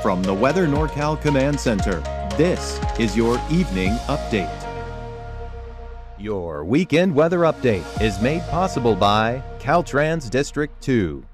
From the Weather NorCal Command Center, this is your evening update. Your weekend weather update is made possible by Caltrans District 2.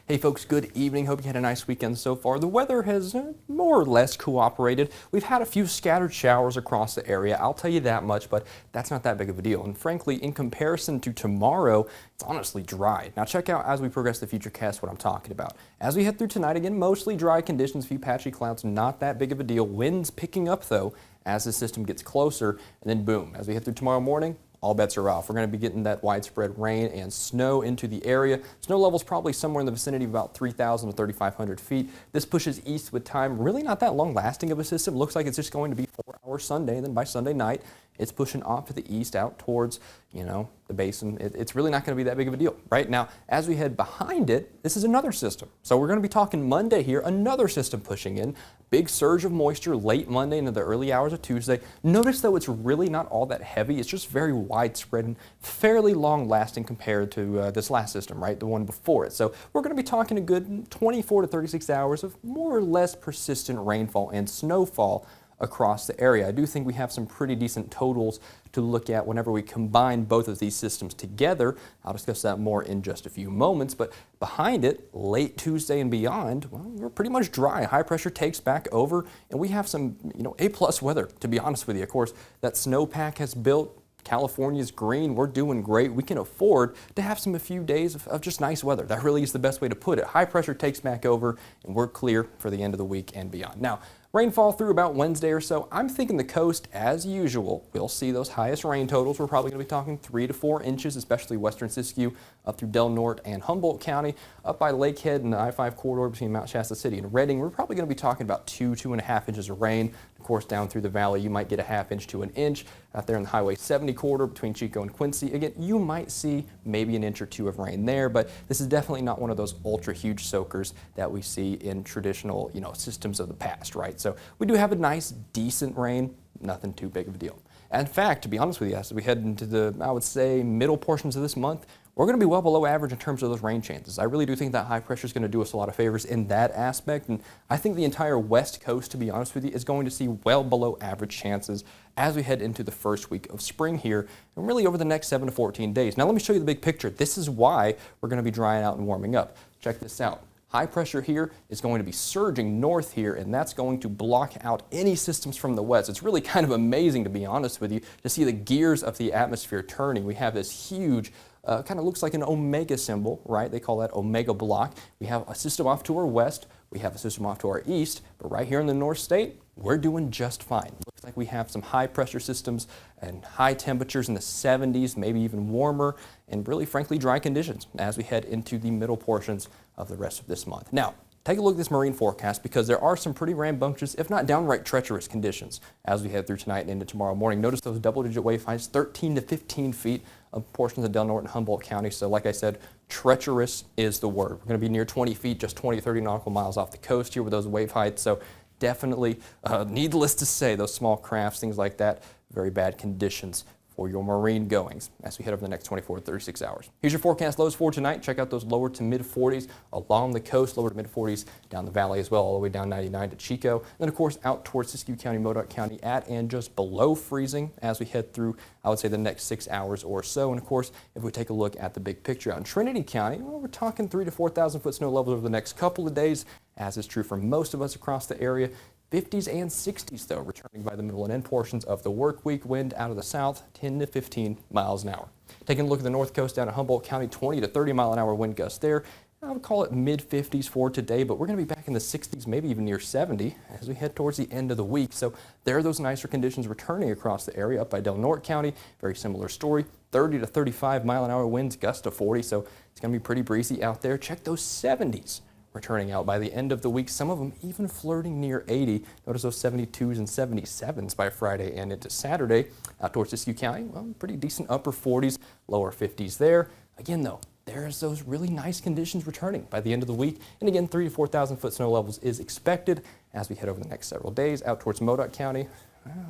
Hey folks, good evening. Hope you had a nice weekend so far. The weather has more or less cooperated. We've had a few scattered showers across the area, I'll tell you that much, but that's not that big of a deal. And frankly, in comparison to tomorrow, it's honestly dry. Now check out as we progress the futurecast what I'm talking about. As we head through tonight, again, mostly dry conditions, a few patchy clouds, not that big of a deal. Winds picking up though as the system gets closer, and then boom, as we head through tomorrow morning, all bets are off. We're going to be getting that widespread rain and snow into the area. Snow levels probably somewhere in the vicinity of about 3,000 to 3,500 feet. This pushes east with time. Really not that long lasting of a system. Looks like it's just going to be 4 hours Sunday. Then by Sunday night, it's pushing off to the east out towards, the basin. It's really not going to be that big of a deal. Right now, as we head behind it, this is another system. So we're going to be talking Monday here, another system pushing in. Big surge of moisture late Monday into the early hours of Tuesday. Notice though it's really not all that heavy. It's just very widespread and fairly long lasting compared to this last system, right? The one before it. So we're going to be talking a good 24 to 36 hours of more or less persistent rainfall and snowfall across the area. I do think we have some pretty decent totals to look at whenever we combine both of these systems together. I'll discuss that more in just a few moments, but behind it, late Tuesday and beyond, well, we're pretty much dry. High pressure takes back over, and we have some, A-plus weather, to be honest with you. Of course, that snowpack has built. California's green. We're doing great. We can afford to have a few days of just nice weather. That really is the best way to put it. High pressure takes back over, and we're clear for the end of the week and beyond. Now, rainfall through about Wednesday or so. I'm thinking the coast, as usual, we'll see those highest rain totals. We're probably going to be talking 3 to 4 inches, especially western Siskiyou, up through Del Norte and Humboldt County, up by Lakehead and the I-5 corridor between Mount Shasta City and Redding. We're probably going to be talking about 2.5 inches of rain. Of course, down through the valley, you might get a ½ inch to an inch. Out there in the Highway 70 corridor between Chico and Quincy, again, you might see maybe an inch or two of rain there, but this is definitely not one of those ultra huge soakers that we see in traditional, systems of the past, right? So we do have a nice, decent rain, nothing too big of a deal. In fact, to be honest with you, as we head into the, I would say, middle portions of this month, we're going to be well below average in terms of those rain chances. I really do think that high pressure is going to do us a lot of favors in that aspect, and I think the entire West Coast, to be honest with you, is going to see well below average chances as we head into the first week of spring here, and really over the next 7 to 14 days. Now let me show you the big picture. This is why we're going to be drying out and warming up. Check this out. High pressure here is going to be surging north here, and that's going to block out any systems from the west. It's really kind of amazing, to be honest with you, to see the gears of the atmosphere turning. We have this huge kind of looks like an omega symbol, right? They call that omega block. We have a system off to our west, we have a system off to our east, but right here in the North State, we're doing just fine. Looks like we have some high pressure systems and high temperatures in the 70s, maybe even warmer, and really frankly dry conditions as we head into the middle portions of the rest of this month. Now, take a look at this marine forecast because there are some pretty rambunctious, if not downright treacherous conditions as we head through tonight and into tomorrow morning. Notice those double-digit wave heights, 13 to 15 feet of portions of Del Norte and Humboldt County. So like I said, treacherous is the word. We're going to be near 20 feet, just 20, 30 nautical miles off the coast here with those wave heights. So definitely, needless to say, those small crafts, things like that, very bad conditions for your marine goings as we head over the next 24 to 36 hours. Here's your forecast lows for tonight. Check out those lower to mid 40s along the coast, lower to mid 40s down the valley as well, all the way down 99 to Chico. And then of course out towards Siskiyou County, Modoc County at and just below freezing as we head through, I would say, the next 6 hours or so. And of course, if we take a look at the big picture out in Trinity County, well, we're talking 3 to 4,000 foot snow levels over the next couple of days, as is true for most of us across the area. 50s and 60s, though, returning by the middle and end portions of the work week. Wind out of the south, 10 to 15 miles an hour. Taking a look at the north coast down at Humboldt County, 20 to 30 mile an hour wind gusts there. I would call it mid 50s for today, but we're going to be back in the 60s, maybe even near 70 as we head towards the end of the week. So there are those nicer conditions returning across the area up by Del Norte County. Very similar story. 30 to 35 mile an hour winds, gusts to 40. So it's going to be pretty breezy out there. Check those 70s. Returning out by the end of the week, some of them even flirting near 80. Notice those 72s and 77s by Friday and into Saturday. Out towards Siskiyou County, well, pretty decent upper 40s, lower 50s there. Again, though, there's those really nice conditions returning by the end of the week. And again, 3 to 4,000 foot snow levels is expected as we head over the next several days out towards Modoc County.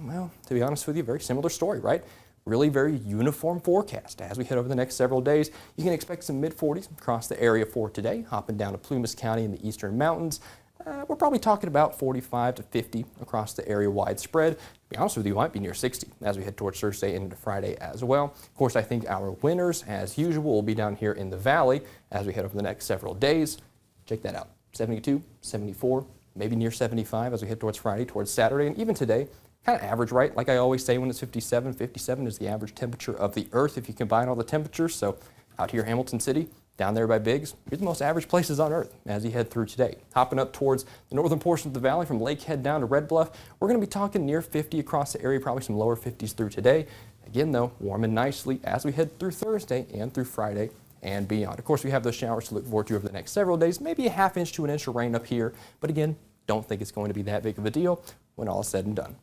Well, to be honest with you, very similar story, right? really very uniform forecast. As we head over the next several days, you can expect some mid-40s across the area for today, hopping down to Plumas County in the eastern mountains. We're probably talking about 45 to 50 across the area widespread. To be honest with you, might be near 60 as we head towards Thursday and into Friday as well. Of course, I think our winners, as usual, will be down here in the valley as we head over the next several days. Check that out. 72, 74, maybe near 75 as we head towards Friday, towards Saturday, and even today. Kind of average, right? Like I always say when it's 57, 57 is the average temperature of the Earth if you combine all the temperatures. So out here, Hamilton City, down there by Biggs, here's the most average places on Earth as you head through today. Hopping up towards the northern portion of the valley from Lakehead down to Red Bluff, we're going to be talking near 50 across the area, probably some lower 50s through today. Again, though, warming nicely as we head through Thursday and through Friday and beyond. Of course, we have those showers to look forward to over the next several days, maybe a ½ inch to an inch of rain up here. But again, don't think it's going to be that big of a deal when all is said and done.